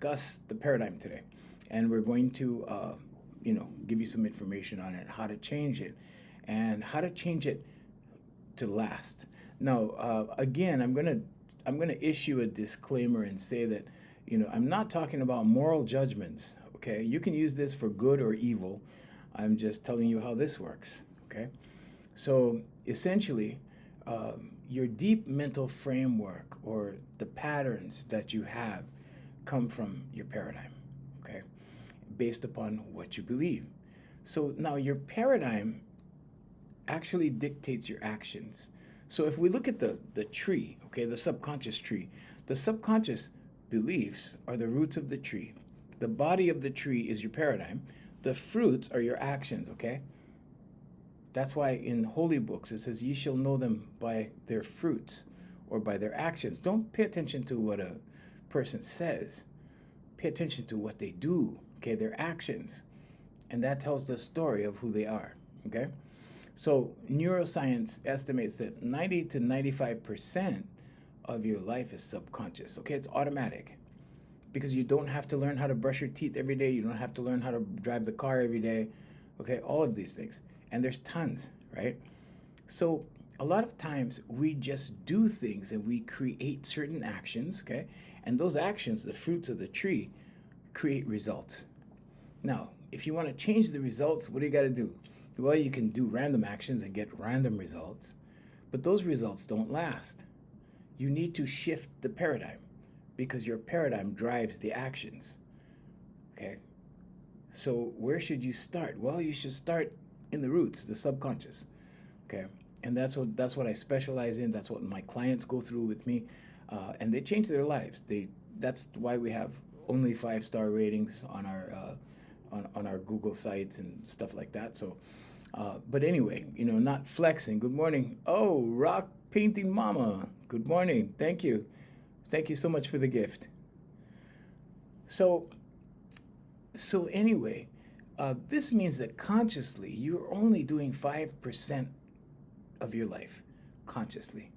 discuss the paradigm today, and we're going to, give you some information on it, how to change it, and how to change it to last. Now, again, I'm gonna issue a disclaimer and say that, I'm not talking about moral judgments. Okay, you can use this for good or evil. I'm just telling you how this works. Okay, so essentially, your deep mental framework or the patterns that you have come from your paradigm. Okay, based upon what you believe. So now your paradigm actually dictates your actions. So if we look at the tree, okay, the subconscious tree, the subconscious beliefs are the roots of the tree. The body of the tree is your paradigm. The fruits are your actions, okay? That's why in holy books it says, ye shall know them by their fruits or by their actions. Don't pay attention to what a person says. Pay attention to what they do, okay, their actions. And that tells the story of who they are, okay? So neuroscience estimates that 90 to 95% of your life is subconscious, okay? It's automatic because you don't have to learn how to brush your teeth every day. You don't have to learn how to drive the car every day, okay? All of these things. And there's tons, right? So a lot of times we just do things and we create certain actions, okay? And those actions, the fruits of the tree, create results. Now, if you want to change the results, what do you got to do? Well, you can do random actions and get random results, but those results don't last. You need to shift the paradigm because your paradigm drives the actions, okay? So where should you start? Well, you should start in the roots, the subconscious, okay? And that's what I specialize in. That's what my clients go through with me, and they change their lives. That's why we have only 5-star ratings on our Google sites and stuff like that. So, but anyway, not flexing. Good morning. Oh, Rock Painting Mama. Good morning. Thank you. Thank you so much for the gift. So anyway, this means that consciously you're only doing 5% of your life consciously.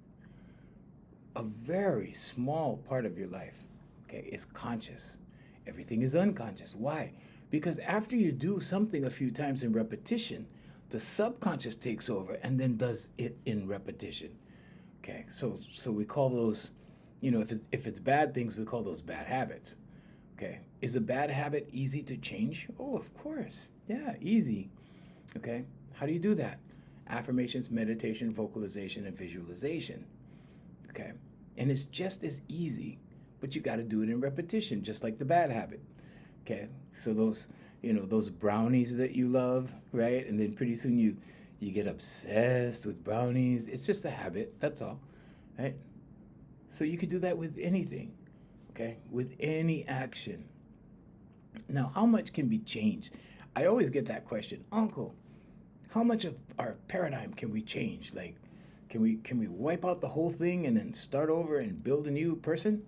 A very small part of your life, okay, is conscious. Everything is unconscious. Why? Because after you do something a few times in repetition, the subconscious takes over and then does it in repetition. Okay, so we call those, if it's bad things, we call those bad habits. Okay, is a bad habit easy to change? Oh, of course. Yeah, easy. Okay, how do you do that? Affirmations, meditation, vocalization, and visualization. Okay, and it's just as easy, but you got to do it in repetition, just like the bad habit. Okay, so those brownies that you love, right? And then pretty soon you get obsessed with brownies. It's just a habit, that's all, right? So you could do that with anything, okay? With any action. Now, how much can be changed? I always get that question, Uncle, how much of our paradigm can we change? Like, can we wipe out the whole thing and then start over and build a new person?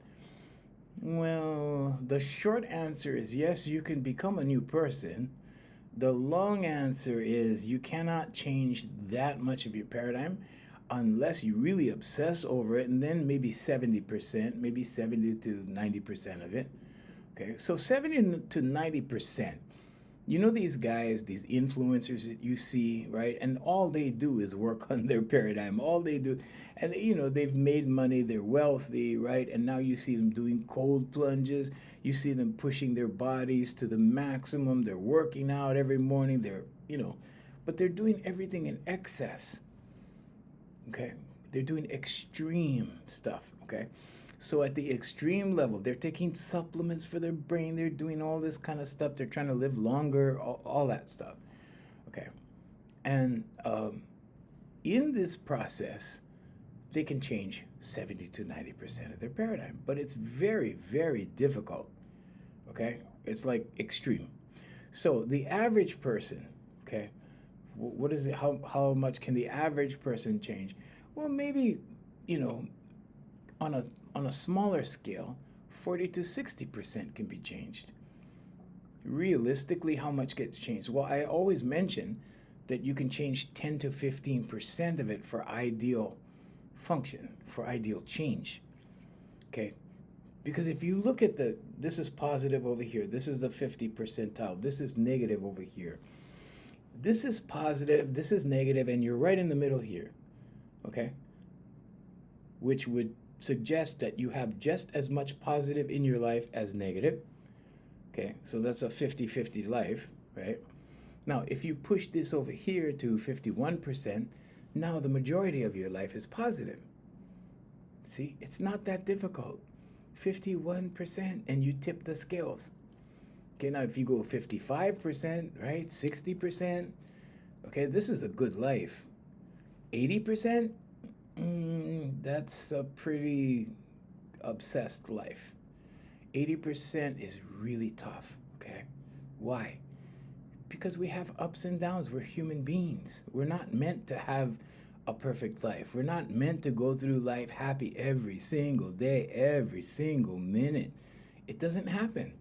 Well, the short answer is yes, you can become a new person. The long answer is you cannot change that much of your paradigm unless you really obsess over it, and then maybe 70%, maybe 70 to 90% of it. Okay, so 70 to 90%. These guys, these influencers that you see, right? And all they do is work on their paradigm. All they do, and they've made money, they're wealthy, right? And now you see them doing cold plunges. You see them pushing their bodies to the maximum. They're working out every morning. But they're doing everything in excess. Okay? They're doing extreme stuff, okay? So at the extreme level, they're taking supplements for their brain. They're doing all this kind of stuff. They're trying to live longer, all that stuff. Okay. And in this process, they can change 70 to 90% of their paradigm. But it's very, very difficult. Okay. It's like extreme. So the average person, okay, what is it? How much can the average person change? Well, maybe, on a smaller scale, 40 to 60% can be changed. Realistically, how much gets changed? Well, I always mention that you can change 10 to 15% of it for ideal function, for ideal change. Okay? Because if you look at This is positive over here. This is the 50 percentile. This is negative over here. This is positive, this is negative, and you're right in the middle here. Okay? Which would suggest that you have just as much positive in your life as negative. Okay? So that's a 50-50 life, right? Now, if you push this over here to 51%, now the majority of your life is positive. See, it's not that difficult. 51%, and you tip the scales. Okay, now if you go 55%, right, 60%, okay, this is a good life. 80%, that's a pretty obsessed life. 80% is really tough, okay? Why? Because we have ups and downs. We're human beings. We're not meant to have a perfect life. We're not meant to go through life happy every single day, every single minute. It doesn't happen.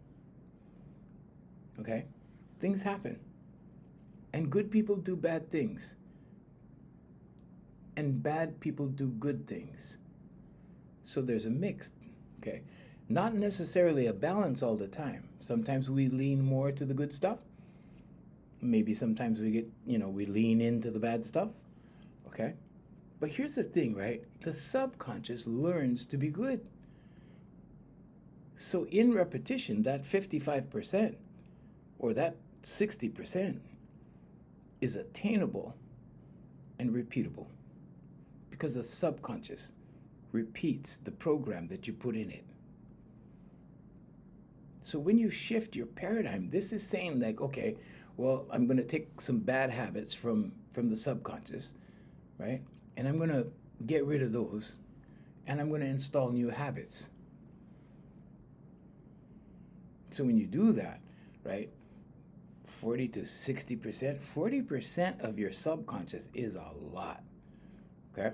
Okay? Things happen. And good people do bad things. And bad people do good things. So there's a mix. Okay? Not necessarily a balance all the time. Sometimes we lean more to the good stuff. Maybe sometimes we get, we lean into the bad stuff. Okay? But here's the thing, right? The subconscious learns to be good. So in repetition, that 55% or that 60% is attainable and repeatable because the subconscious repeats the program that you put in it. So when you shift your paradigm, this is saying like, okay, well, I'm going to take some bad habits from the subconscious, right? And I'm going to get rid of those, and I'm going to install new habits. So when you do that, right, 40 to 60%, 40% of your subconscious is a lot, okay?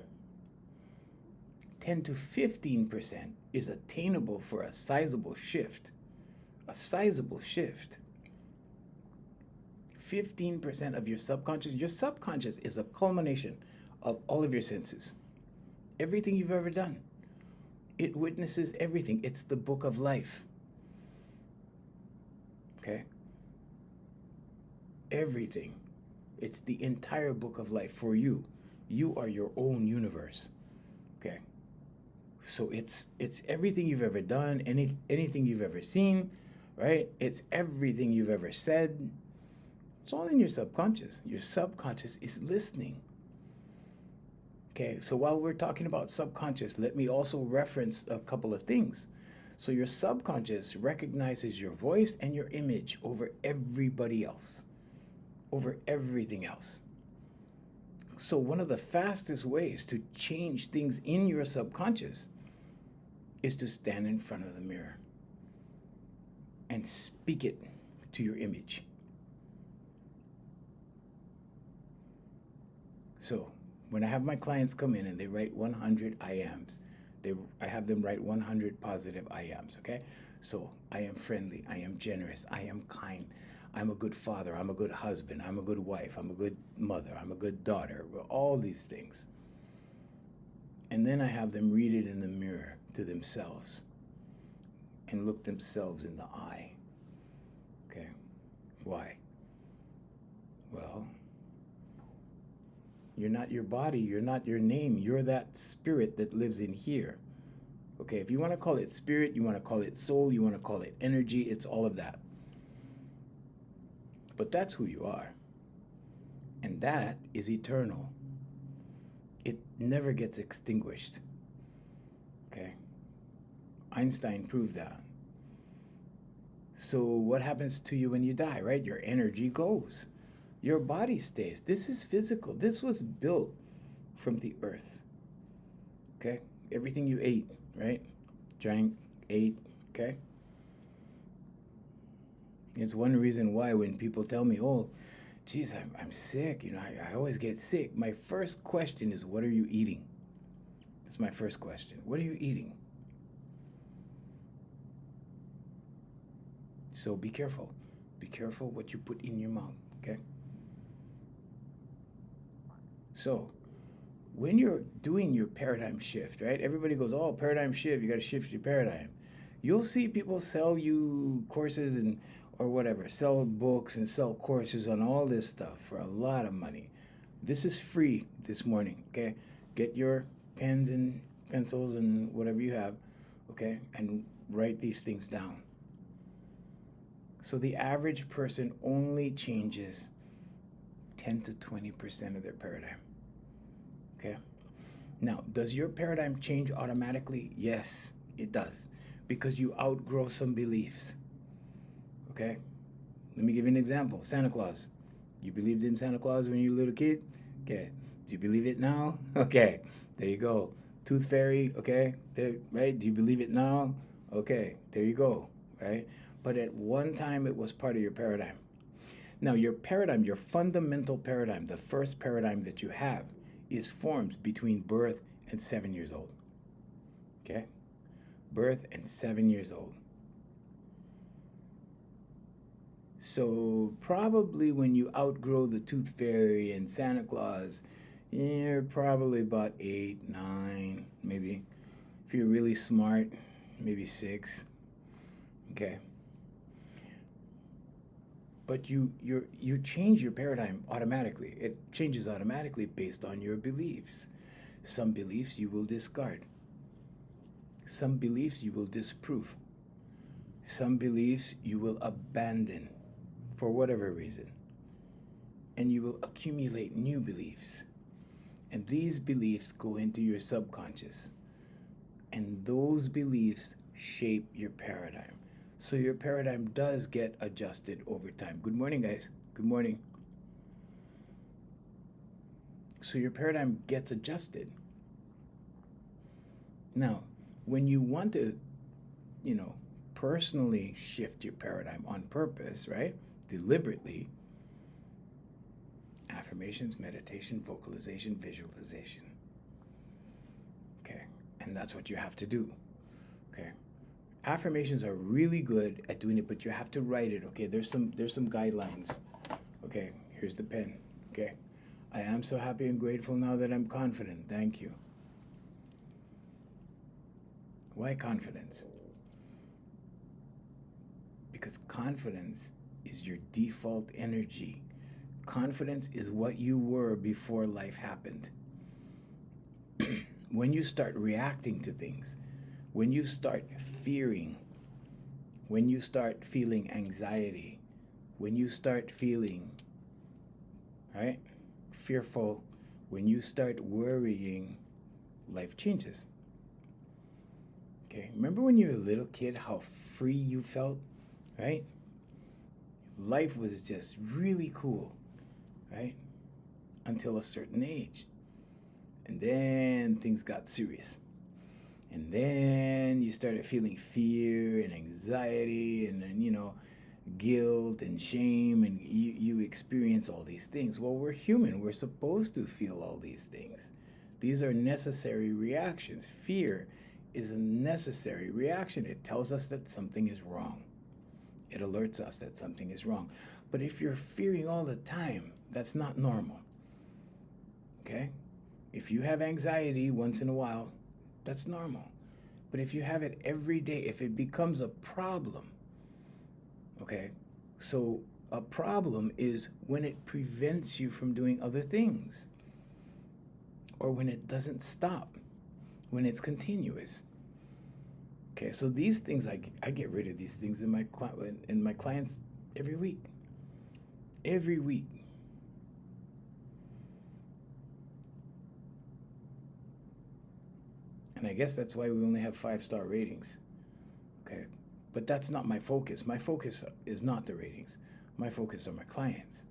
10 to 15% is attainable for a sizable shift. A sizable shift. 15% of your subconscious is a culmination of all of your senses. Everything you've ever done. It witnesses everything. It's the book of life. Okay? Everything. It's the entire book of life for you. You are your own universe. Okay? So it's everything you've ever done, anything you've ever seen, right? It's everything you've ever said. It's all in your subconscious. Your subconscious is listening. Okay, so while we're talking about subconscious, let me also reference a couple of things. So your subconscious recognizes your voice and your image over everybody else, over everything else. So one of the fastest ways to change things in your subconscious is to stand in front of the mirror and speak it to your image. So when I have my clients come in and they write 100 I ams, I have them write 100 positive I ams, okay? So I am friendly, I am generous, I am kind, I'm a good father, I'm a good husband, I'm a good wife, I'm a good mother, I'm a good daughter, all these things. And then I have them read it in the mirror to themselves and look themselves in the eye. Okay, why? Well, you're not your body, you're not your name, you're that spirit that lives in here. Okay, if you want to call it spirit, you want to call it soul, you want to call it energy, it's all of that. But that's who you are. And that is eternal. It never gets extinguished. Okay? Einstein proved that. So what happens to you when you die, right? Your energy goes. Your body stays. This is physical. This was built from the earth. Okay? Everything you ate, right? Drank, ate, okay? It's one reason why when people tell me, oh, geez, I'm sick, I always get sick. My first question is, what are you eating? That's my first question. What are you eating? So be careful. Be careful what you put in your mouth, okay? So when you're doing your paradigm shift, right? Everybody goes, oh, paradigm shift, you got to shift your paradigm. You'll see people sell you courses and or whatever, sell books and sell courses on all this stuff for a lot of money. This is free this morning, okay? Get your pens and pencils and whatever you have, okay? And write these things down. So the average person only changes 10 to 20% of their paradigm, okay? Now, does your paradigm change automatically? Yes, it does, because you outgrow some beliefs. Okay? Let me give you an example. Santa Claus. You believed in Santa Claus when you were a little kid? Okay. Do you believe it now? Okay. There you go. Tooth Fairy, okay? Right? Do you believe it now? Okay. There you go. Right? But at one time, it was part of your paradigm. Now, your paradigm, your fundamental paradigm, the first paradigm that you have, is formed between birth and 7 years old. Okay? Birth and 7 years old. So probably when you outgrow the Tooth Fairy and Santa Claus, you're probably about 8, 9, maybe. If you're really smart, maybe 6. Okay. But you change your paradigm automatically. It changes automatically based on your beliefs. Some beliefs you will discard. Some beliefs you will disprove. Some beliefs you will abandon for whatever reason. And you will accumulate new beliefs. And these beliefs go into your subconscious. And those beliefs shape your paradigm. So your paradigm does get adjusted over time. Good morning, guys. Good morning. So your paradigm gets adjusted. Now, when you want to, personally shift your paradigm on purpose, right? Deliberately, affirmations, meditation, vocalization, visualization. Okay, and that's what you have to do. Okay, affirmations are really good at doing it, but you have to write it. Okay, there's some guidelines. Okay, here's the pen. Okay, I am so happy and grateful now that I'm confident. Thank you. Why confidence? Because confidence is your default energy. Confidence is what you were before life happened. When you start reacting to things, when you start fearing, when you start feeling anxiety, when you start feeling, right, fearful, when you start worrying, life changes. Okay, remember when you were a little kid, how free you felt? Right? Life was just really cool, right? Until a certain age. And then things got serious. And then you started feeling fear and anxiety and then, guilt and shame, and you experience all these things. Well, we're human. We're supposed to feel all these things. These are necessary reactions. Fear is a necessary reaction. It tells us that something is wrong. It alerts us that something is wrong. But if you're fearing all the time, that's not normal. Okay? If you have anxiety once in a while, that's normal. But if you have it every day, if it becomes a problem, okay? So a problem is when it prevents you from doing other things, or when it doesn't stop, when it's continuous. Okay, so these things, I get rid of these things in my clients every week. Every week. And I guess that's why we only have 5-star ratings. Okay, but that's not my focus. My focus is not the ratings. My focus are my clients.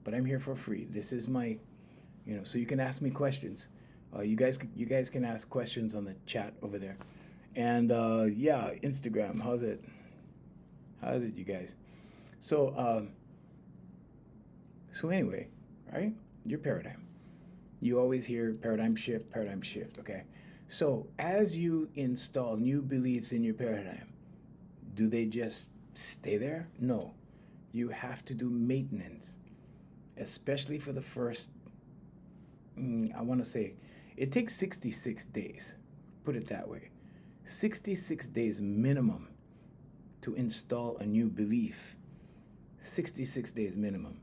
But I'm here for free. This is my, so you can ask me questions. You guys can ask questions on the chat over there. And yeah, Instagram, how's it, you guys? So anyway, right? Your paradigm. You always hear paradigm shift, okay? So as you install new beliefs in your paradigm, do they just stay there? No. You have to do maintenance, especially for the first, I want to say, it takes 66 days, put it that way. 66 days minimum to install a new belief. 66 days minimum.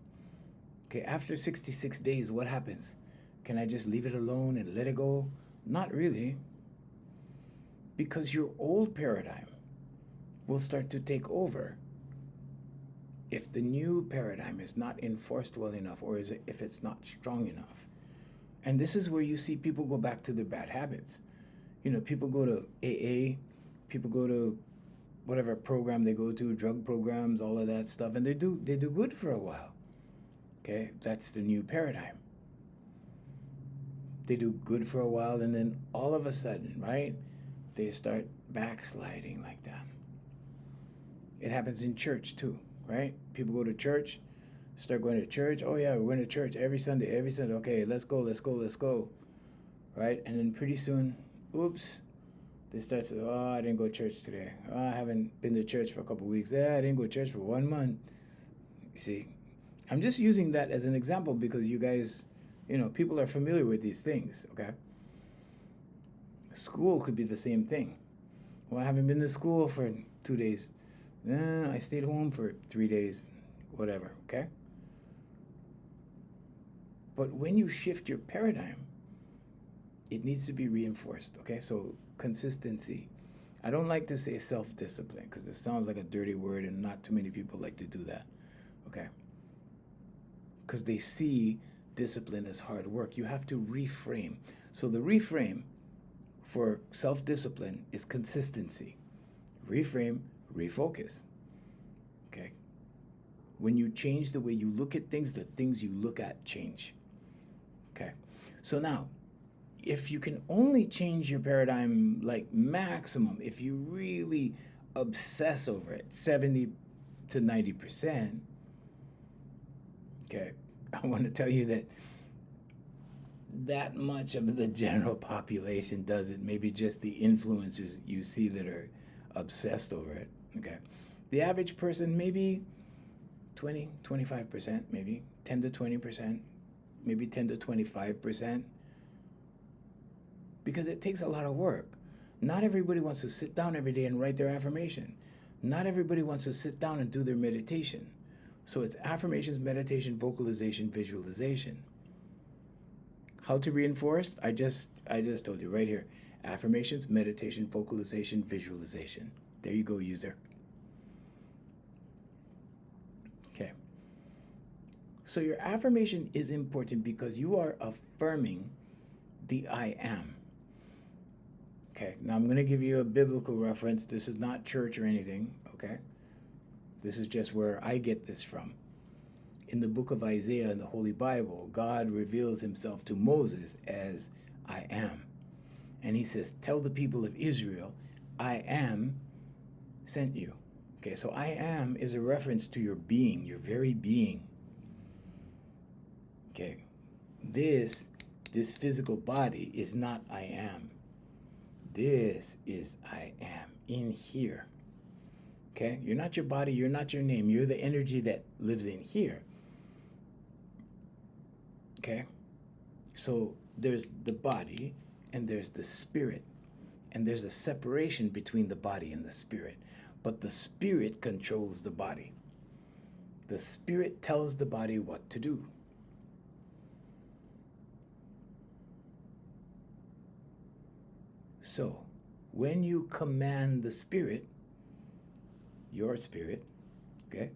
Okay, after 66 days, what happens? Can I just leave it alone and let it go? Not really. Because your old paradigm will start to take over if the new paradigm is not enforced well enough, or if it's not strong enough. And this is where you see people go back to their bad habits. People go to AA, people go to whatever program they go to, drug programs, all of that stuff, and they do good for a while. Okay, that's the new paradigm. They do good for a while, and then all of a sudden, right, they start backsliding like that. It happens in church too, right? People go to church, start going to church. Oh yeah, we're going to church every Sunday. Okay, let's go. Right? And then pretty soon, oops, they start saying, oh, I didn't go to church today. Oh, I haven't been to church for a couple of weeks. Yeah, I didn't go to church for 1 month. You see, I'm just using that as an example because you guys, people are familiar with these things, okay? School could be the same thing. Well, I haven't been to school for 2 days. I stayed home for 3 days, whatever, okay? But when you shift your paradigm, it needs to be reinforced, okay? So consistency. I don't like to say self-discipline because it sounds like a dirty word and not too many people like to do that, okay? Because they see discipline as hard work. You have to reframe. So the reframe for self-discipline is consistency. Reframe, refocus, okay? When you change the way you look at things, the things you look at change, okay? So now, if you can only change your paradigm like maximum, if you really obsess over it, 70 to 90%, okay, I want to tell you that much of the general population doesn't. Maybe just the influencers you see that are obsessed over it, okay? The average person, maybe 20, 25%, maybe 10 to 20%, maybe 10 to 25%, because it takes a lot of work. Not everybody wants to sit down every day and write their affirmation. Not everybody wants to sit down and do their meditation. So it's affirmations, meditation, vocalization, visualization. How to reinforce? I just told you right here. Affirmations, meditation, vocalization, visualization. There you go, user. Okay. So your affirmation is important because you are affirming the I am. Okay, now I'm going to give you a biblical reference. This is not church or anything, okay? This is just where I get this from. In the book of Isaiah in the Holy Bible, God reveals himself to Moses as I am. And he says, tell the people of Israel, I am sent you. Okay, so I am is a reference to your being, your very being. Okay, this physical body is not I am. This is I am in here. Okay, you're not your body, you're not your name, you're the energy that lives in here. Okay, so there's the body and there's the spirit, and there's a separation between the body and the spirit, but the spirit controls the body. The spirit tells the body what to do. So when you command the spirit, your spirit, okay,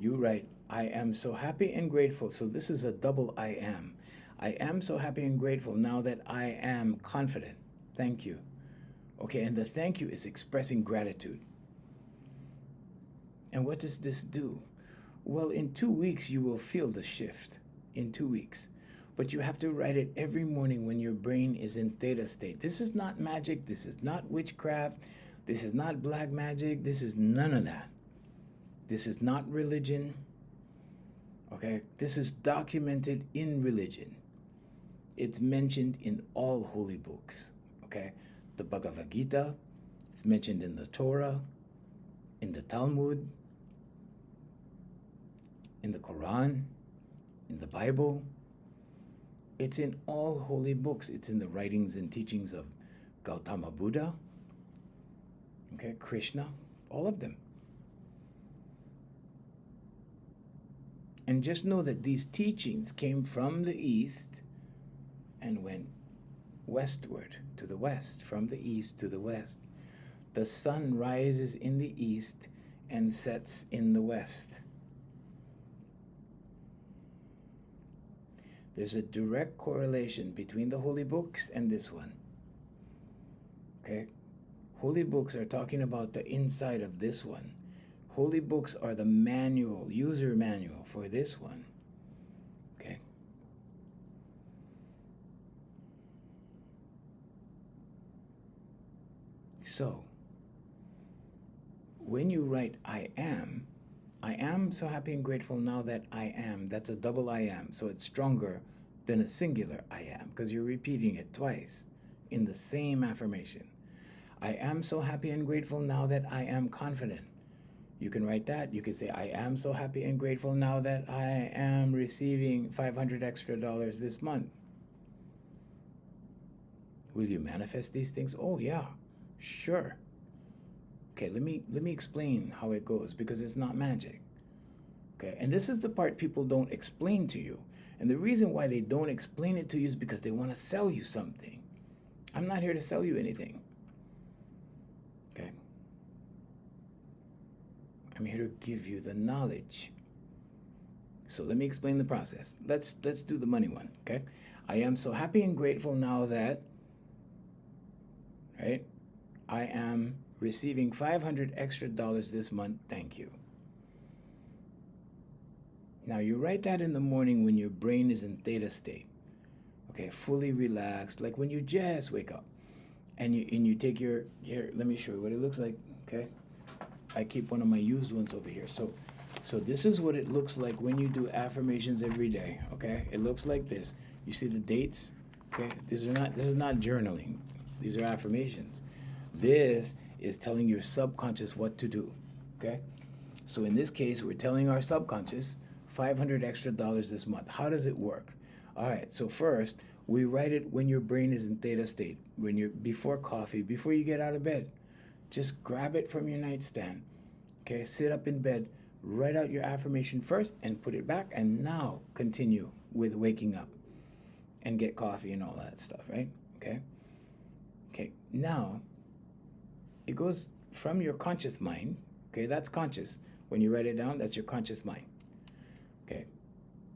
you write, I am so happy and grateful. So this is a double I am. I am so happy and grateful now that I am confident. Thank you. Okay, and the thank you is expressing gratitude. And what does this do? Well, in 2 weeks, you will feel the shift. In 2 weeks. But you have to write it every morning when your brain is in theta state. This is not magic. This is not witchcraft. This is not black magic. This is none of that. This is not religion. Okay? This is documented in religion. It's mentioned in all holy books. Okay? The Bhagavad Gita. It's mentioned in the Torah, in the Talmud, in the Quran, in the Bible. It's in all holy books. It's in the writings and teachings of Gautama Buddha. Okay, Krishna, all of them. And just know that these teachings came from the east and went westward to the west, from the east to the west. The sun rises in the east and sets in the west. There's a direct correlation between the holy books and this one. Okay? Holy books are talking about the inside of this one. Holy books are the manual, user manual for this one. Okay? So, when you write I am so happy and grateful now that I am, that's a double I am. So it's stronger than a singular I am because you're repeating it twice in the same affirmation. I am so happy and grateful now that I am confident. You can write that. You can say, I am so happy and grateful now that I am receiving $500 extra this month. Will you manifest these things? Oh, yeah, sure. Okay, let me explain how it goes because it's not magic. Okay, and this is the part people don't explain to you. And the reason why they don't explain it to you is because they want to sell you something. I'm not here to sell you anything. Okay? I'm here to give you the knowledge. So let me explain the process. Let's do the money one, okay? I am so happy and grateful now that, right? I am receiving $500 extra this month. Thank you. Now you write that in the morning when your brain is in theta state. Okay, fully relaxed, like when you just wake up. And you take your, here, let me show you what it looks like, okay? I keep one of my used ones over here. So this is what it looks like when you do affirmations every day, okay? It looks like this. You see the dates, okay? This is not journaling. These are affirmations. This is telling your subconscious what to do, okay? So in this case, we're telling our subconscious $500 extra this month. How does it work? All right, so first, we write it when your brain is in theta state, when you're before coffee, before you get out of bed. Just grab it from your nightstand, okay? Sit up in bed, write out your affirmation first and put it back, and now continue with waking up and get coffee and all that stuff, right? Okay? Okay, now it goes from your conscious mind, okay? That's conscious. When you write it down, that's your conscious mind, okay?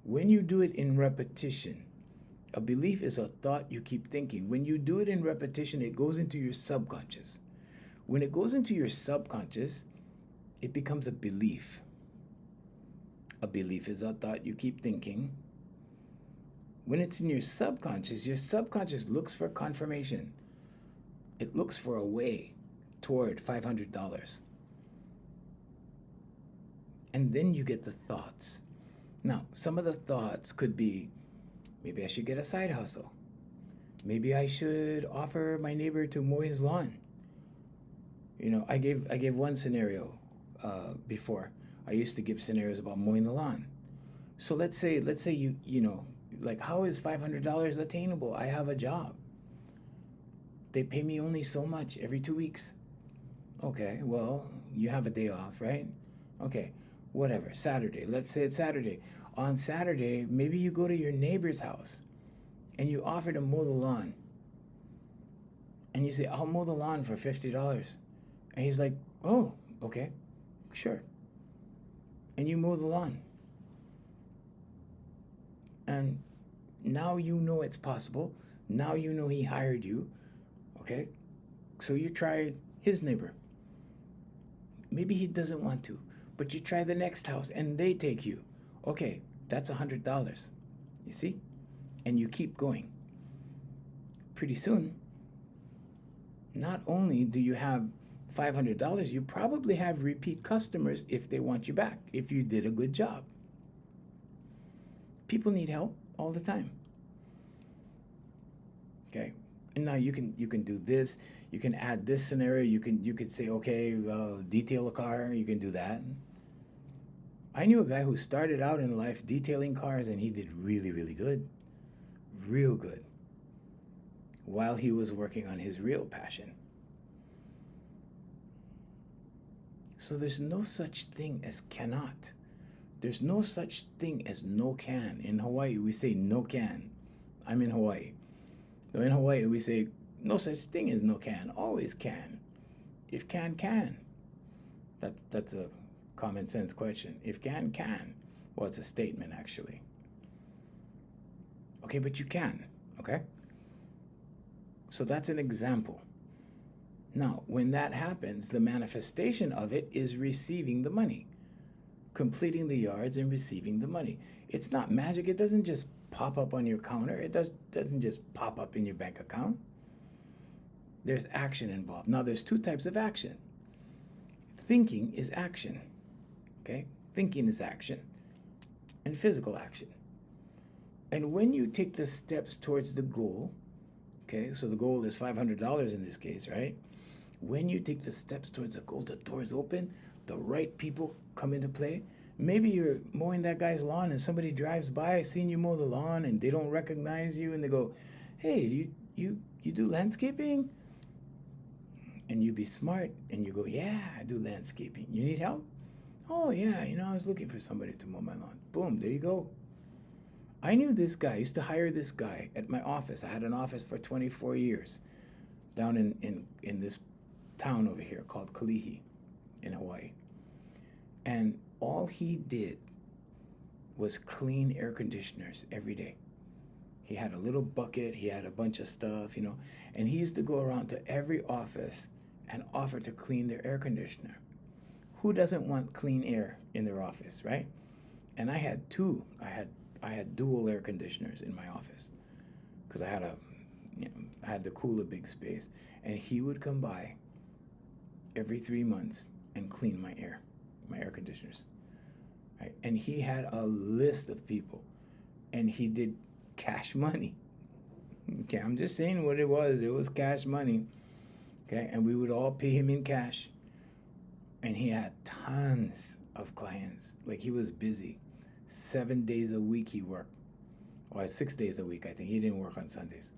When you do it in repetition, a belief is a thought you keep thinking. When you do it in repetition, it goes into your subconscious. When it goes into your subconscious, it becomes a belief. A belief is a thought you keep thinking. When it's in your subconscious looks for confirmation. It looks for a way toward $500. And then you get the thoughts. Now, some of the thoughts could be, maybe I should get a side hustle. Maybe I should offer my neighbor to mow his lawn. You know, I gave one scenario before. I used to give scenarios about mowing the lawn. So let's say you know, like, how is $500 attainable? I have a job. They pay me only so much every 2 weeks. Okay, well, you have a day off, right? Okay, whatever. Saturday. Let's say it's Saturday. On Saturday, maybe you go to your neighbor's house and you offer to mow the lawn. And you say, I'll mow the lawn for $50. And he's like, oh, okay, sure. And you mow the lawn. And now you know it's possible. Now you know he hired you, okay? So you try his neighbor. Maybe he doesn't want to, but you try the next house and they take you. Okay, that's $100, you see? And you keep going. Pretty soon, not only do you have $500, you probably have repeat customers if they want you back, if you did a good job. People need help all the time. Okay, and now you can do this. You can add this scenario. You could say, okay, detail a car. You can do that. I knew a guy who started out in life detailing cars, and he did really, really good, real good, while he was working on his real passion. So there's no such thing as cannot. There's no such thing as no can. In Hawaii, we say no can. I'm in Hawaii. So in Hawaii, we say no such thing as no can, always can. If can, can. That's a common sense question. If can, can. Well, it's a statement, actually. Okay, but you can, okay? So that's an example. Now, when that happens, the manifestation of it is receiving the money, completing the yards and receiving the money. It's not magic. It doesn't just pop up on your counter. It doesn't just pop up in your bank account. There's action involved. Now, there's two types of action. Thinking is action, okay? Thinking is action, and physical action. And when you take the steps towards the goal, okay, so the goal is $500 in this case, right? When you take the steps towards the goal, the doors open, the right people come into play. Maybe you're mowing that guy's lawn and somebody drives by, seeing you mow the lawn, and they don't recognize you, and they go, hey, you do landscaping? And you be smart, and you go, yeah, I do landscaping. You need help? Oh, yeah, I was looking for somebody to mow my lawn. Boom, there you go. I knew this guy. I used to hire this guy at my office. I had an office for 24 years down in this town over here called Kalihi in Hawaii. And all he did was clean air conditioners every day. He had a little bucket. He had a bunch of stuff, and he used to go around to every office and offer to clean their air conditioner. Who doesn't want clean air in their office, right? And I had two. I had dual air conditioners in my office because I had to cool a big space. And he would come by every 3 months and clean my air conditioners. Right? And he had a list of people, and he did cash money. Okay, I'm just saying what it was. It was cash money. Okay, and we would all pay him in cash. And he had tons of clients. Like, he was busy. 7 days a week he worked. Or 6 days a week, I think. He didn't work on Sundays.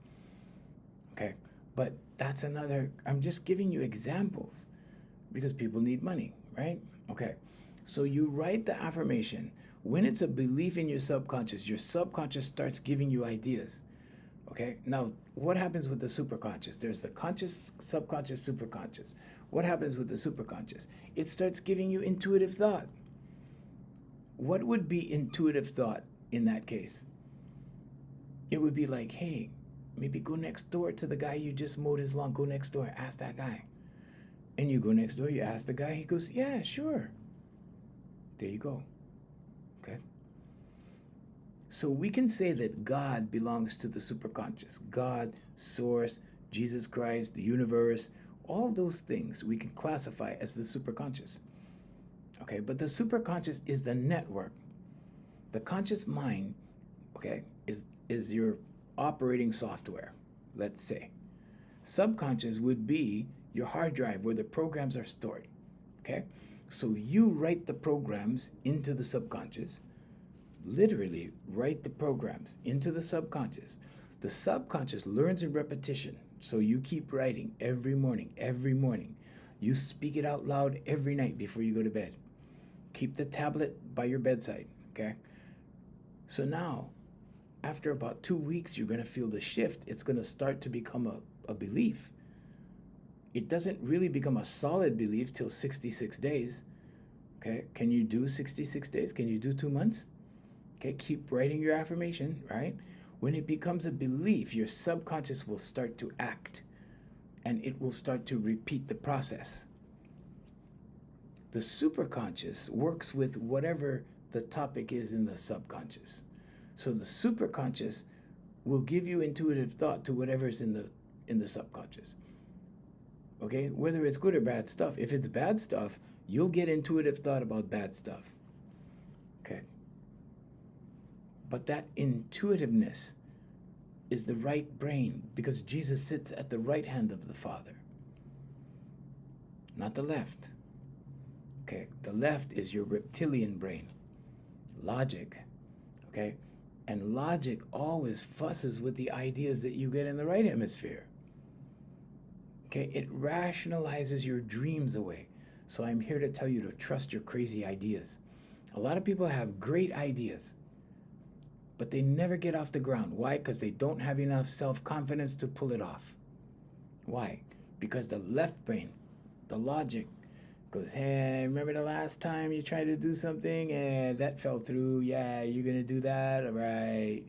Okay, but that's another, I'm just giving you examples because people need money, right? Okay, so you write the affirmation. When it's a belief in your subconscious starts giving you ideas. Okay, now what happens with the superconscious? There's the conscious, subconscious, superconscious. What happens with the superconscious? It starts giving you intuitive thought. What would be intuitive thought in that case? It would be like, hey, maybe go next door to the guy you just mowed his lawn. Go next door, ask that guy. And you go next door, you ask the guy, he goes, yeah, sure. There you go. Okay? So we can say that God belongs to the superconscious. God, source, Jesus Christ, the universe, all those things we can classify as the superconscious. Okay, but the superconscious is the network. The conscious mind, okay, is your operating software, let's say. Subconscious would be your hard drive where the programs are stored. Okay, so you write the programs into the subconscious. Literally write the programs into the subconscious. The subconscious learns in repetition. So you keep writing every morning, every morning. You speak it out loud every night before you go to bed. Keep the tablet by your bedside, okay? So now, after about 2 weeks, you're gonna feel the shift. It's gonna start to become a belief. It doesn't really become a solid belief till 66 days, okay? Can you do 66 days? Can you do 2 months? Okay, keep writing your affirmation, right? When it becomes a belief, your subconscious will start to act and it will start to repeat the process. The superconscious works with whatever the topic is in the subconscious. So the superconscious will give you intuitive thought to whatever's in the subconscious. Okay, whether it's good or bad stuff. If it's bad stuff, you'll get intuitive thought about bad stuff. Okay. But that intuitiveness is the right brain because Jesus sits at the right hand of the Father, not the left. Okay, the left is your reptilian brain, logic, okay? And logic always fusses with the ideas that you get in the right hemisphere. Okay, it rationalizes your dreams away. So I'm here to tell you to trust your crazy ideas. A lot of people have great ideas, but they never get off the ground. Why? Because they don't have enough self-confidence to pull it off. Why? Because the left brain, the logic, goes, hey, remember the last time you tried to do something and that fell through? Yeah, you're going to do that, all right?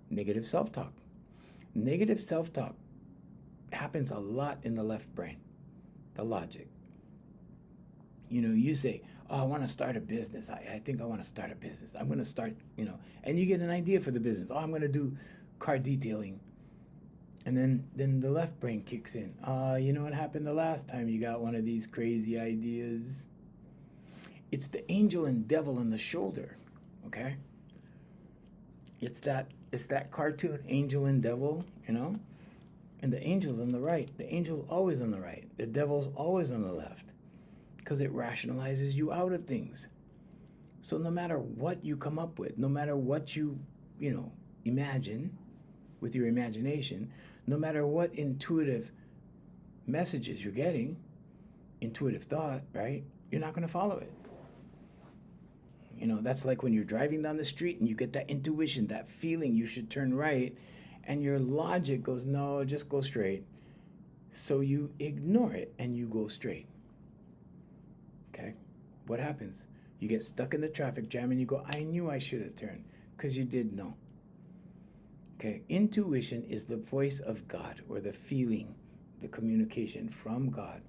Negative self-talk. Negative self-talk happens a lot in the left brain, the logic. You say, oh, I want to start a business. I think I want to start a business. I'm going to start, and you get an idea for the business. Oh, I'm going to do car detailing. And then the left brain kicks in. You know what happened the last time you got one of these crazy ideas? It's the angel and devil on the shoulder, okay? It's that cartoon, Angel and Devil, And the angel's on the right. The angel's always on the right. The devil's always on the left. Because it rationalizes you out of things. So no matter what you come up with, no matter what you imagine with your imagination, no matter what intuitive messages you're getting, intuitive thought, right? You're not going to follow it. That's like when you're driving down the street and you get that intuition, that feeling you should turn right, and your logic goes, no, just go straight. So you ignore it and you go straight. Okay? What happens? You get stuck in the traffic jam and you go, I knew I should have turned, because you did know. Okay? Intuition is the voice of God, or the feeling, the communication from God,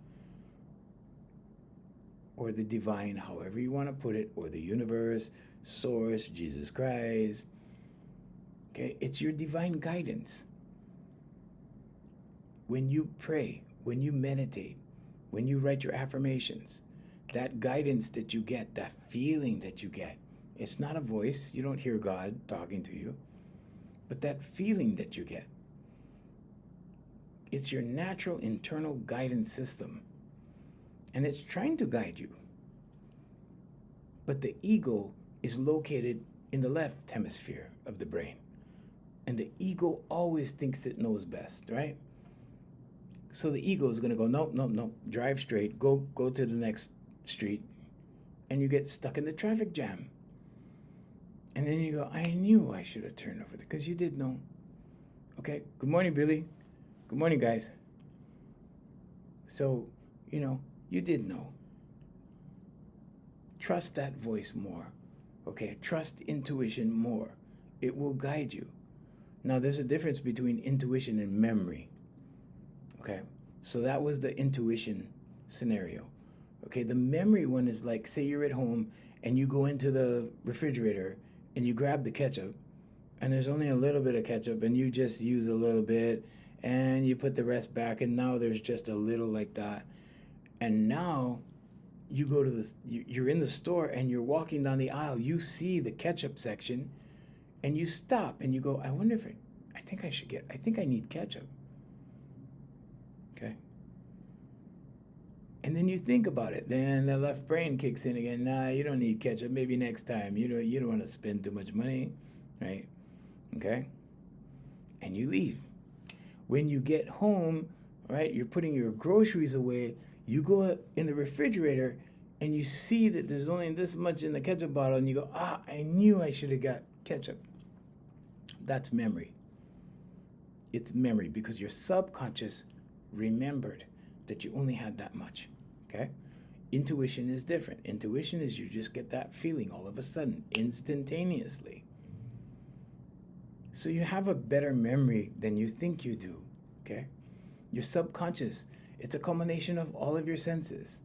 or the divine, however you want to put it, or the universe, source, Jesus Christ. Okay? It's your divine guidance. When you pray, when you meditate, when you write your affirmations, that guidance that you get, that feeling that you get, it's not a voice. You don't hear God talking to you. But that feeling that you get, it's your natural internal guidance system. And it's trying to guide you. But the ego is located in the left hemisphere of the brain. And the ego always thinks it knows best, right? So the ego is going to go, nope, drive straight, go to the next street, and you get stuck in the traffic jam. And then you go, I knew I should have turned over there, because you did know. Okay, good morning, Billy. Good morning, guys. So, you did know. Trust that voice more. Okay, trust intuition more. It will guide you. Now, there's a difference between intuition and memory. Okay, so that was the intuition scenario. Okay, the memory one is like, say you're at home and you go into the refrigerator and you grab the ketchup, and there's only a little bit of ketchup, and you just use a little bit, and you put the rest back, and now there's just a little like that. And now you go to you're in the store and you're walking down the aisle, you see the ketchup section, and you stop and you go, I wonder if I think I need ketchup. Okay. And then you think about it. Then the left brain kicks in again. Nah, you don't need ketchup. Maybe next time. You don't want to spend too much money, right? Okay? And you leave. When you get home, right, you're putting your groceries away. You go in the refrigerator and you see that there's only this much in the ketchup bottle, and you go, I knew I should have got ketchup. That's memory. It's memory, because your subconscious remembered that you only had that much. Okay? Intuition is different. Intuition is you just get that feeling all of a sudden, instantaneously. So you have a better memory than you think you do. Okay? Your subconscious, it's a culmination of all of your senses.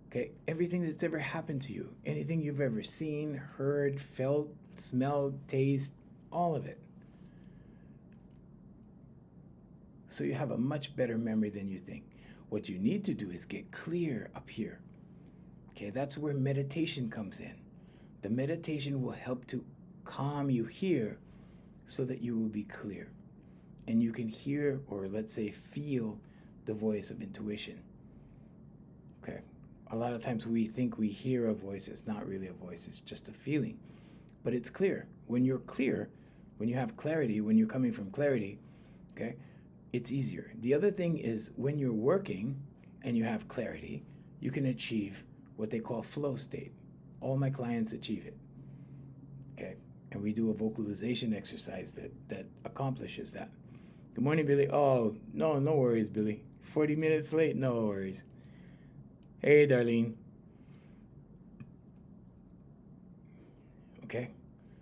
Okay? Everything that's ever happened to you, anything you've ever seen, heard, felt, smelled, taste, all of it. So you have a much better memory than you think. What you need to do is get clear up here. Okay, that's where meditation comes in. The meditation will help to calm you here so that you will be clear. And you can hear, or let's say feel, the voice of intuition. Okay, a lot of times we think we hear a voice. It's not really a voice, it's just a feeling. But it's clear. When you're clear, when you have clarity, when you're coming from clarity, okay, it's easier. The other thing is, when you're working and you have clarity, you can achieve what they call flow state. All my clients achieve it. Okay? And we do a vocalization exercise that accomplishes that. Good morning, Billy. Oh, no worries, Billy. 40 minutes late, no worries. Hey, Darlene. Okay?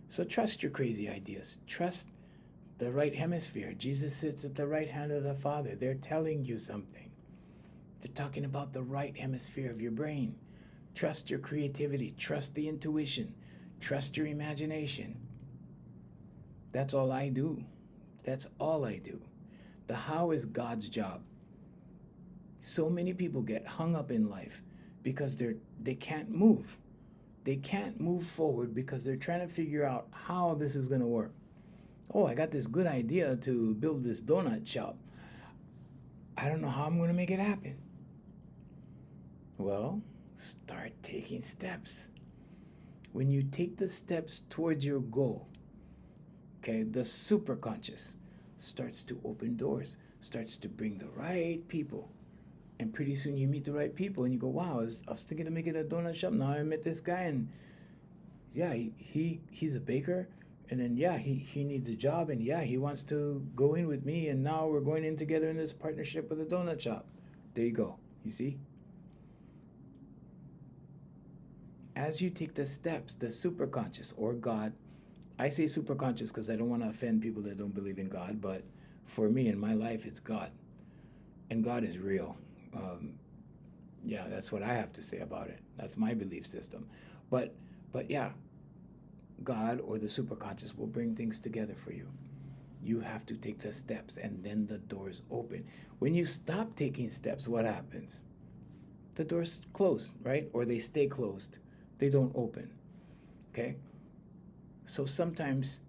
So trust your crazy ideas. Trust the right hemisphere. Jesus sits at the right hand of the Father. They're telling you something. They're talking about the right hemisphere of your brain. Trust your creativity. Trust the intuition. Trust your imagination. That's all I do. That's all I do. The how is God's job. So many people get hung up in life because they can't move. They can't move forward because they're trying to figure out how this is going to work. Oh, I got this good idea to build this donut shop. I don't know how I'm going to make it happen. Well, start taking steps. When you take the steps towards your goal, okay, the superconscious starts to open doors, starts to bring the right people. And pretty soon you meet the right people and you go, wow, I was thinking of making a donut shop. Now I met this guy and yeah, he's a baker. And then, yeah, he needs a job and yeah, he wants to go in with me. And now we're going in together in this partnership with a donut shop. There you go. You see? As you take the steps, the superconscious or God, I say superconscious because I don't want to offend people that don't believe in God, but for me in my life, it's God. And God is real. Yeah, that's what I have to say about it. That's my belief system. But yeah, God or the superconscious will bring things together for you. You have to take the steps and then the doors open. When you stop taking steps, what happens? The doors close, right? Or they stay closed. They don't open. Okay? So sometimes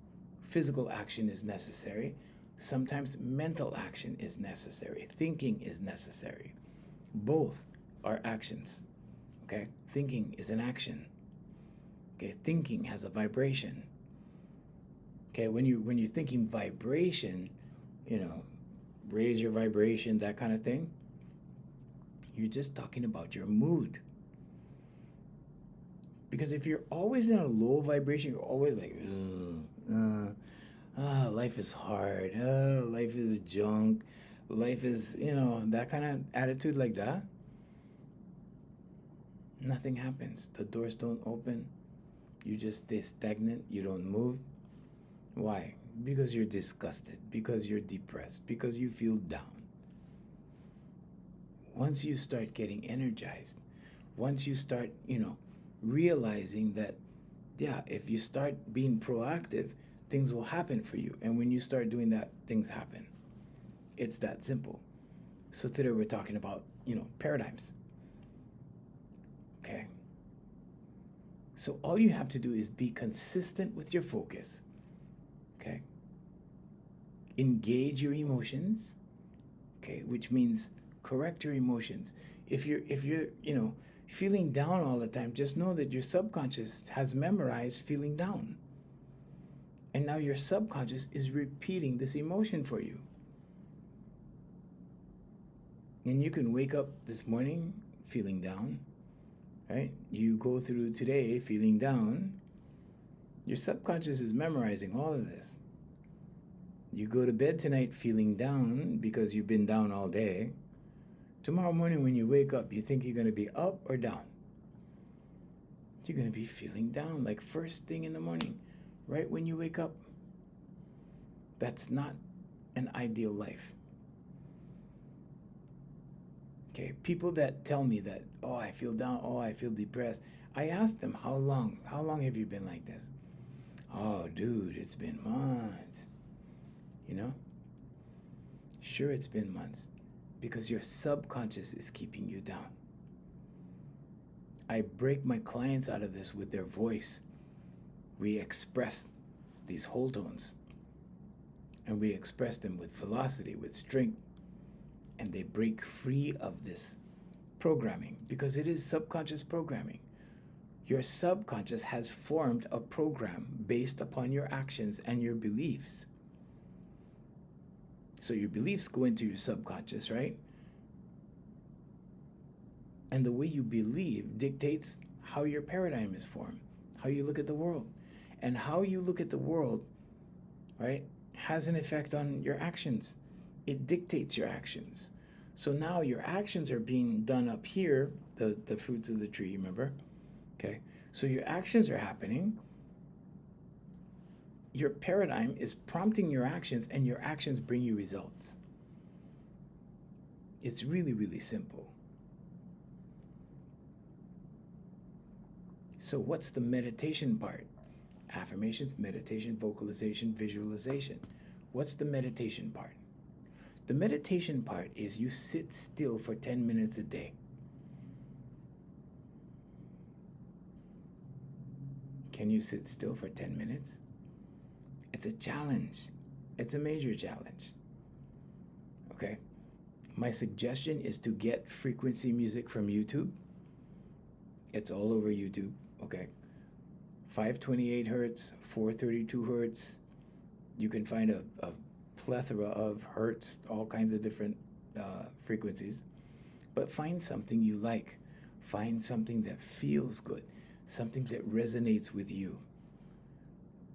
physical action is necessary. Sometimes mental action is necessary. Thinking is necessary. Both are actions. Okay? Thinking is an action. Okay? Thinking has a vibration. Okay? When you're thinking vibration, raise your vibration, that kind of thing, you're just talking about your mood. Because if you're always in a low vibration, you're always like, life is hard. Life is junk. Life is, that kind of attitude like that. Nothing happens. The doors don't open. You just stay stagnant. You don't move. Why? Because you're disgusted. Because you're depressed. Because you feel down. Once you start getting energized, once you start, realizing that, yeah, if you start being proactive, things will happen for you. And when you start doing that, things happen. It's that simple. So today we're talking about, paradigms. Okay? So all you have to do is be consistent with your focus. Okay? Engage your emotions. Okay? Which means correct your emotions. If you're, feeling down all the time, just know that your subconscious has memorized feeling down. And now your subconscious is repeating this emotion for you. And you can wake up this morning feeling down, right? You go through today feeling down. Your subconscious is memorizing all of this. You go to bed tonight feeling down because you've been down all day. Tomorrow morning when you wake up, you think you're going to be up or down? You're going to be feeling down, like first thing in the morning, right when you wake up. That's not an ideal life. Okay, people that tell me that, oh, I feel down, oh, I feel depressed. I ask them, how long have you been like this? Oh, dude, it's been months. Sure, it's been months. Because your subconscious is keeping you down. I break my clients out of this with their voice. We express these whole tones. And we express them with velocity, with strength. And they break free of this programming because it is subconscious programming. Your subconscious has formed a program based upon your actions and your beliefs. So your beliefs go into your subconscious, right? And the way you believe dictates how your paradigm is formed, how you look at the world. And how you look at the world, right, has an effect on your actions. It dictates your actions. So now your actions are being done up here, the fruits of the tree, remember? Okay. So your actions are happening. Your paradigm is prompting your actions, and your actions bring you results. It's really, really simple. So what's the meditation part? Affirmations, meditation, vocalization, visualization. What's the meditation part? The meditation part is you sit still for 10 minutes a day. Can you sit still for 10 minutes? It's a challenge. It's a major challenge. Okay? My suggestion is to get frequency music from YouTube. It's all over YouTube. Okay? 528 hertz, 432 hertz. You can find a plethora of hertz, all kinds of different frequencies. But find something you like. Find something that feels good, something that resonates with you.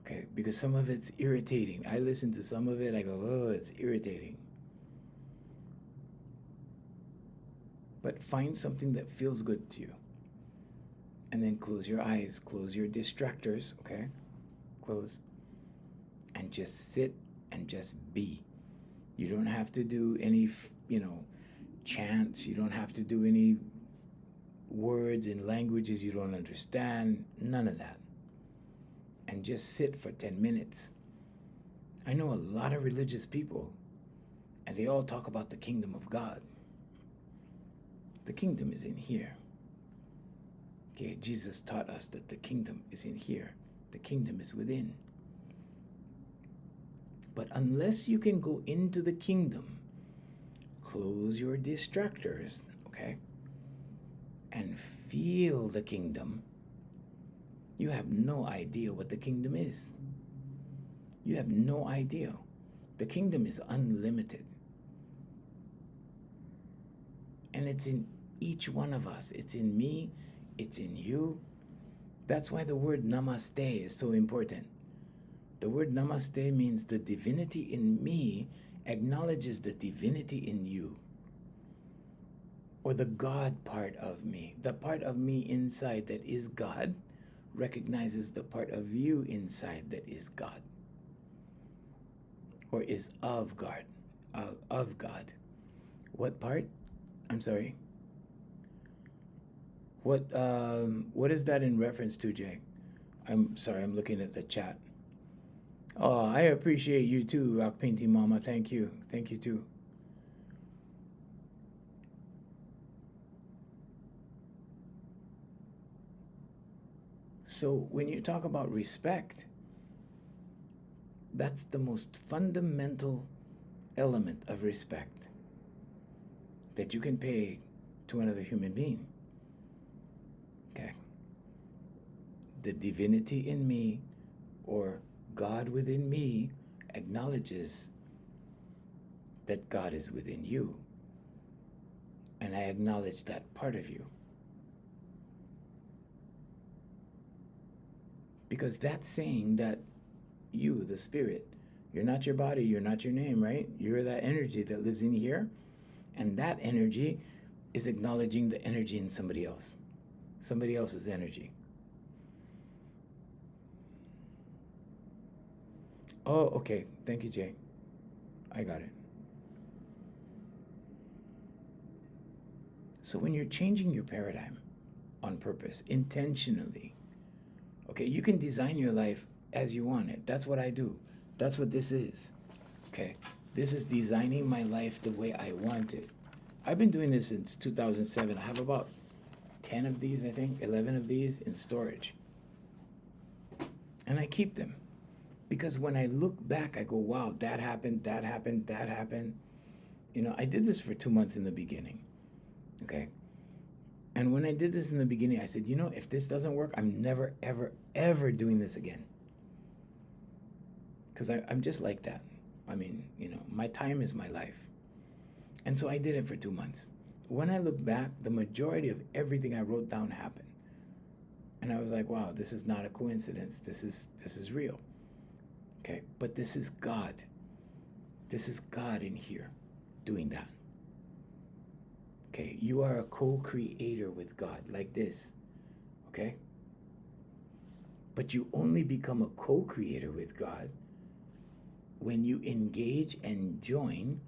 Okay, because some of it's irritating. I listen to some of it, I go, oh, it's irritating. But find something that feels good to you. And then close your eyes, close your distractors, okay? Close. And just sit and just be. You don't have to do any, chants. You don't have to do any words in languages you don't understand. None of that. And just sit for 10 minutes. I know a lot of religious people, and they all talk about the kingdom of God. The kingdom is in here. Okay, Jesus taught us that the kingdom is in here. The kingdom is within. But unless you can go into the kingdom, close your distractors, okay, and feel the kingdom, you have no idea what the kingdom is. You have no idea. The kingdom is unlimited. And it's in each one of us. It's in me. It's in you. That's why the word namaste is so important. The word namaste means the divinity in me acknowledges the divinity in you. Or the God part of me. The part of me inside that is God recognizes the part of you inside that is God. Or is of God. Of God. What part? I'm sorry. What is that in reference to, Jay? I'm sorry, I'm looking at the chat. Oh, I appreciate you too, Rock Painting Mama. Thank you. Thank you too. So when you talk about respect, that's the most fundamental element of respect that you can pay to another human being. Okay. The divinity in me, or God within me, acknowledges that God is within you. And I acknowledge that part of you. Because that's saying that you, the spirit, you're not your body, you're not your name, right? You're that energy that lives in here. And that energy is acknowledging the energy in somebody else. Somebody else's energy. Oh, okay. Thank you, Jay. I got it. So when you're changing your paradigm on purpose, intentionally, okay, you can design your life as you want it. That's what I do. That's what this is. Okay, this is designing my life the way I want it. I've been doing this since 2007. I have about 10 of these, I think, 11 of these in storage. And I keep them. Because when I look back, I go, wow, that happened, that happened, that happened. I did this for 2 months in the beginning. Okay? And when I did this in the beginning, I said, if this doesn't work, I'm never, ever, ever doing this again. Because I'm just like that. I mean, my time is my life. And so I did it for 2 months. when I look back, the majority of everything I wrote down happened. And I was like, wow, this is not a coincidence. This is real. Okay, but this is God. This is God in here doing that. Okay, you are a co-creator with God, like this. Okay? But you only become a co-creator with God when you engage and join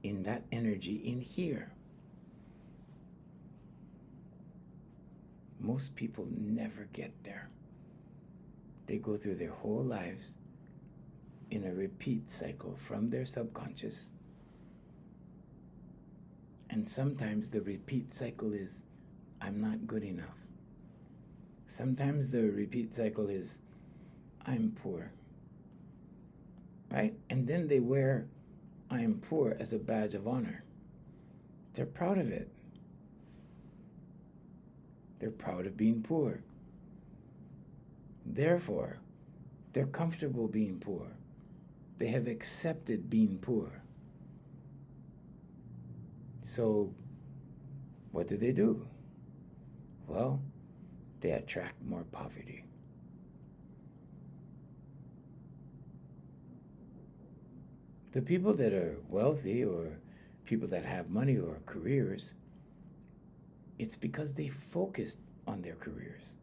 in that energy in here. Most people never get there. They go through their whole lives in a repeat cycle from their subconscious. And sometimes the repeat cycle is, I'm not good enough. Sometimes the repeat cycle is, I'm poor. Right? And then they wear, I'm poor as a badge of honor. They're proud of it. They're proud of being poor. Therefore, they're comfortable being poor. They have accepted being poor. So, what do? Well, they attract more poverty. The people that are wealthy or people that have money or careers, it's because they focused on their careers.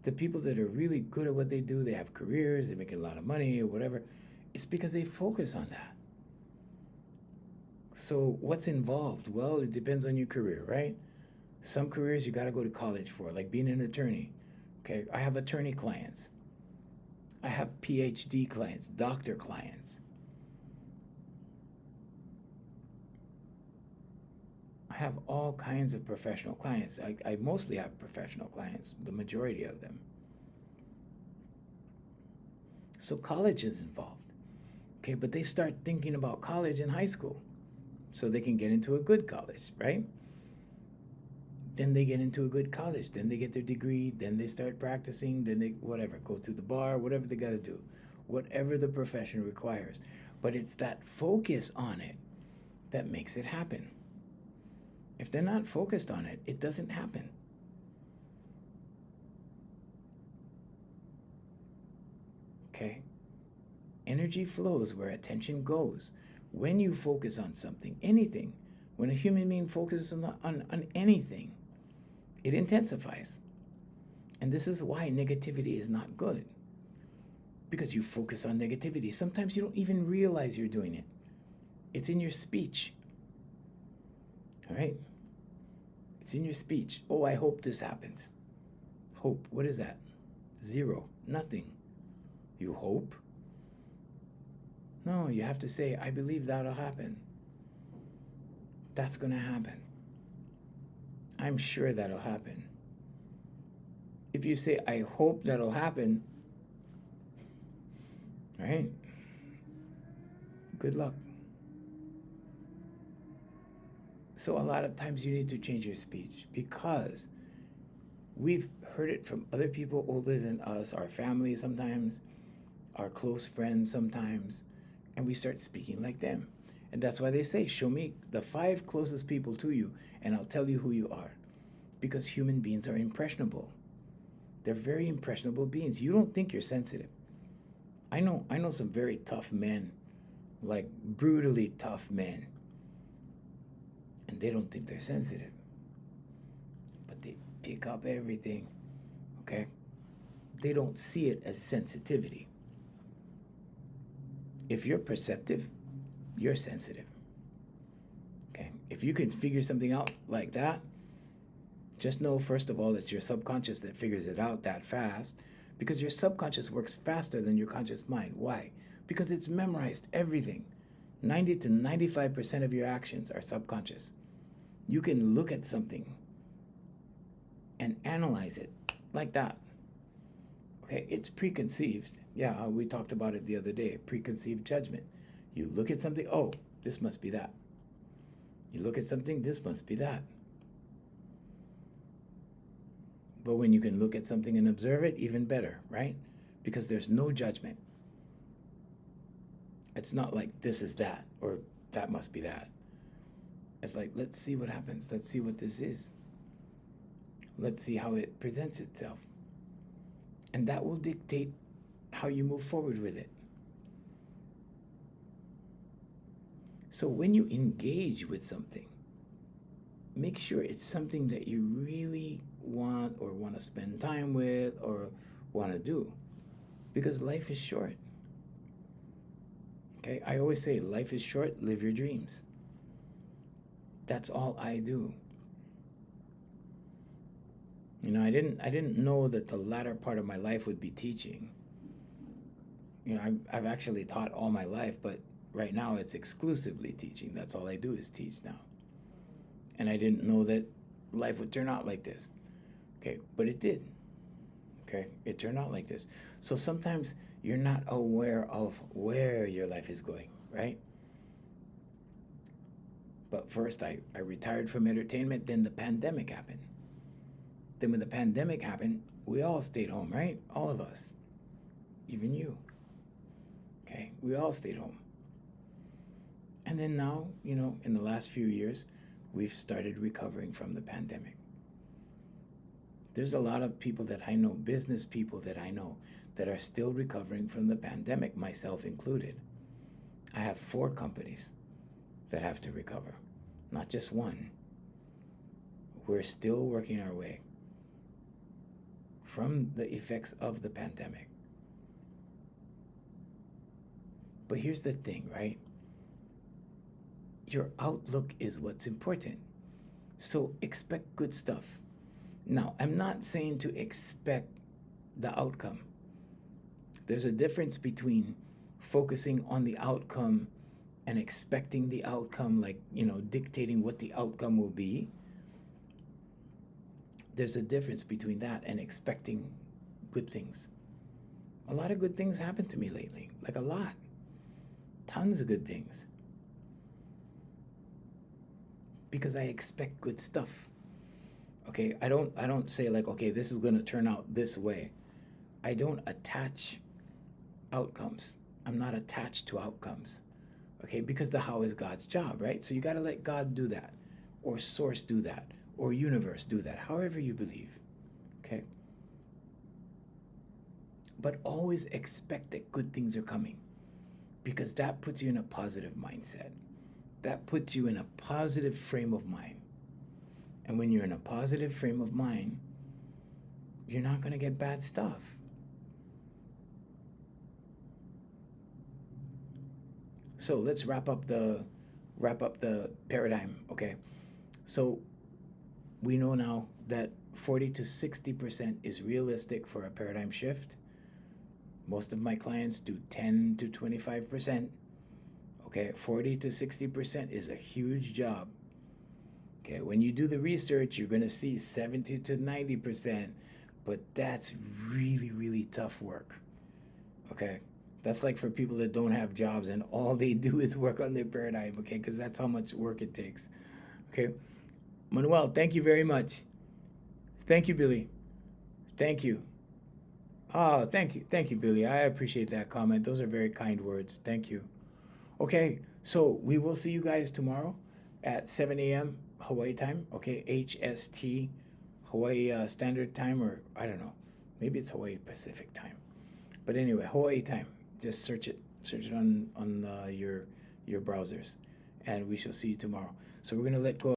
The people that are really good at what they do, they have careers, they make a lot of money or whatever, it's because they focus on that. So what's involved? Well, it depends on your career, right? Some careers you got to go to college for, like being an attorney. Okay, I have attorney clients. I have PhD clients, doctor clients. I have all kinds of professional clients. I mostly have professional clients, the majority of them. So college is involved. Okay, but they start thinking about college in high school so they can get into a good college, right? Then they get into a good college. Then they get their degree. Then they start practicing. Then they, whatever, go to the bar, whatever they got to do, whatever the profession requires. But it's that focus on it that makes it happen. If they're not focused on it, it doesn't happen. Okay? Energy flows where attention goes. When you focus on something, anything, when a human being focuses on anything, it intensifies. And this is why negativity is not good. Because you focus on negativity. Sometimes you don't even realize you're doing it. It's in your speech. All right? It's in your speech. Oh, I hope this happens. Hope. What is that? Zero. Nothing. You hope? No, you have to say, I believe that'll happen. That's going to happen. I'm sure that'll happen. If you say, I hope that'll happen, right? Good luck. So a lot of times you need to change your speech because we've heard it from other people older than us, our family sometimes, our close friends sometimes, and we start speaking like them. And that's why they say, show me the 5 closest people to you and I'll tell you who you are. Because human beings are impressionable. They're very impressionable beings. You don't think you're sensitive. I know some very tough men, like brutally tough men. And they don't think they're sensitive. But they pick up everything, okay? They don't see it as sensitivity. If you're perceptive, you're sensitive, okay? If you can figure something out like that, just know, first of all, it's your subconscious that figures it out that fast because your subconscious works faster than your conscious mind. Why? Because it's memorized everything. 90 to 95% of your actions are subconscious. You can look at something and analyze it like that. Okay, it's preconceived. Yeah, we talked about it the other day, preconceived judgment. You look at something, oh, this must be that. You look at something, this must be that. But when you can look at something and observe it, even better, right? Because there's no judgment. It's not like this is that or that must be that. It's like, let's see what happens. Let's see what this is. Let's see how it presents itself. And that will dictate how you move forward with it. So when you engage with something, make sure it's something that you really want or want to spend time with or want to do. Because life is short. Okay? I always say life is short, live your dreams. That's all I do. You know, I didn't know that the latter part of my life would be teaching. You know, I've actually taught all my life, but right now it's exclusively teaching. That's all I do is teach now. And I didn't know that life would turn out like this. Okay, but it did. Okay, it turned out like this. So sometimes you're not aware of where your life is going, right? But first, I retired from entertainment, then the pandemic happened. Then when the pandemic happened, we all stayed home, right? All of us. Even you. Okay, we all stayed home. And then now, you know, in the last few years, we've started recovering from the pandemic. There's a lot of people that I know, business people that I know, that are still recovering from the pandemic, myself included. I have 4 companies that have to recover, not just one. We're still working our way from the effects of the pandemic. But here's the thing, right? Your outlook is what's important. So expect good stuff. Now, I'm not saying to expect the outcome. There's a difference between focusing on the outcome and expecting the outcome, like, you know, dictating what the outcome will be. There's a difference between that and expecting good things. A lot of good things happened to me lately, like a lot. Tons of good things. Because I expect good stuff. Okay, I don't say like, okay, this is going to turn out this way. I don't attach outcomes. I'm not attached to outcomes. Okay, because the how is God's job, right? So you got to let God do that, or source do that, or universe do that, however you believe. Okay? But always expect that good things are coming, because that puts you in a positive mindset. That puts you in a positive frame of mind. And when you're in a positive frame of mind, you're not going to get bad stuff. So let's wrap up the paradigm, okay? So we know now that 40 to 60% is realistic for a paradigm shift. Most of my clients do 10 to 25%. Okay, 40 to 60% is a huge job. Okay, when you do the research, you're going to see 70 to 90%, but that's really, really tough work. Okay, that's like for people that don't have jobs and all they do is work on their paradigm, okay, because that's how much work it takes. Okay, Manuel, thank you very much. Thank you, Billy. Thank you. Oh, thank you, Billy. I appreciate that comment. Those are very kind words. Thank you. Okay, so we will see you guys tomorrow at 7 a.m. Hawaii time. Okay, HST, Hawaii Standard Time, or I don't know, maybe it's Hawaii Pacific Time. But anyway, Hawaii time. Just search it on your browsers, and we shall see you tomorrow. So we're gonna let go